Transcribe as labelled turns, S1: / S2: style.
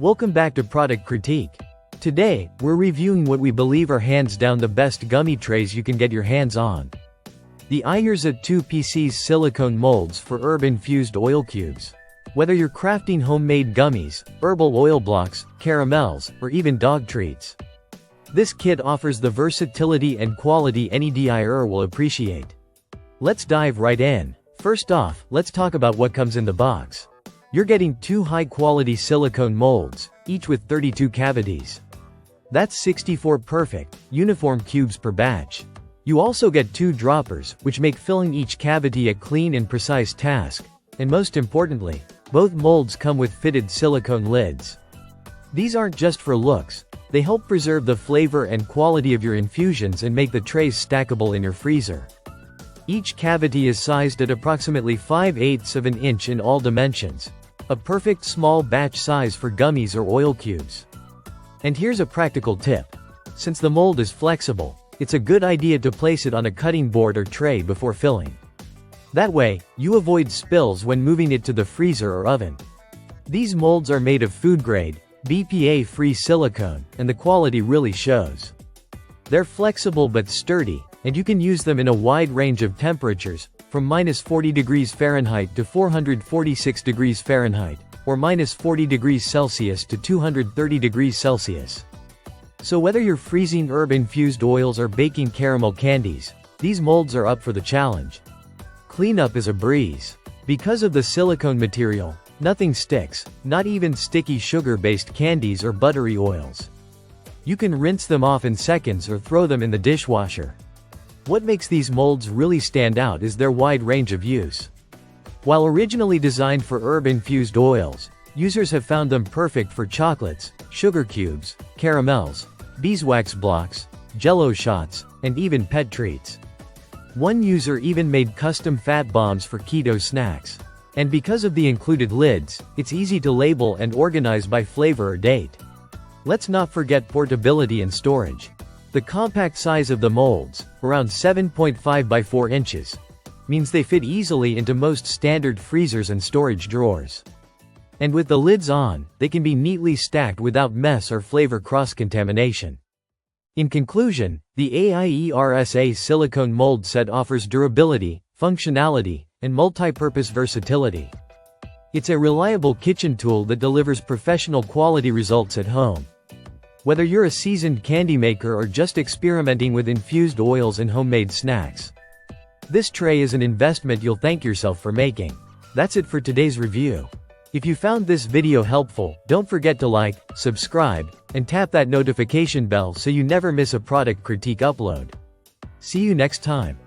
S1: Welcome back to Product Critique. Today, we're reviewing what we believe are hands down the best gummy trays you can get your hands on. The AIERSA 2PC's silicone molds for herb-infused oil cubes. Whether you're crafting homemade gummies, herbal oil blocks, caramels, or even dog treats, this kit offers the versatility and quality any DIYer will appreciate. Let's dive right in. First off, let's talk about what comes in the box. You're getting 2 high-quality silicone molds, each with 32 cavities. That's 64 perfect, uniform cubes per batch. You also get 2 droppers, which make filling each cavity a clean and precise task. And most importantly, both molds come with fitted silicone lids. These aren't just for looks, they help preserve the flavor and quality of your infusions and make the trays stackable in your freezer. Each cavity is sized at approximately 5/8 of an inch in all dimensions. A perfect small batch size for gummies or oil cubes. And here's a practical tip. Since the mold is flexible, it's a good idea to place it on a cutting board or tray before filling. That way, you avoid spills when moving it to the freezer or oven. These molds are made of food-grade, BPA-free silicone, and the quality really shows. They're flexible but sturdy, and you can use them in a wide range of temperatures, from -40 degrees Fahrenheit to 446 degrees Fahrenheit, or -40 degrees Celsius to 230 degrees Celsius. So whether you're freezing herb-infused oils or baking caramel candies, these molds are up for the challenge. Cleanup is a breeze. Because of the silicone material, nothing sticks, not even sticky sugar-based candies or buttery oils. You can rinse them off in seconds or throw them in the dishwasher. What makes these molds really stand out is their wide range of use. While originally designed for herb-infused oils, users have found them perfect for chocolates, sugar cubes, caramels, beeswax blocks, jello shots, and even pet treats. One user even made custom fat bombs for keto snacks. And because of the included lids, it's easy to label and organize by flavor or date. Let's not forget portability and storage. The compact size of the molds, around 7.5 by 4 inches, means they fit easily into most standard freezers and storage drawers. And with the lids on, they can be neatly stacked without mess or flavor cross-contamination. In conclusion, the AIERSA silicone mold set offers durability, functionality, and multi-purpose versatility. It's a reliable kitchen tool that delivers professional quality results at home. Whether you're a seasoned candy maker or just experimenting with infused oils and homemade snacks, this tray is an investment you'll thank yourself for making. That's it for today's review. If you found this video helpful, don't forget to like, subscribe, and tap that notification bell so you never miss a product critique upload. See you next time.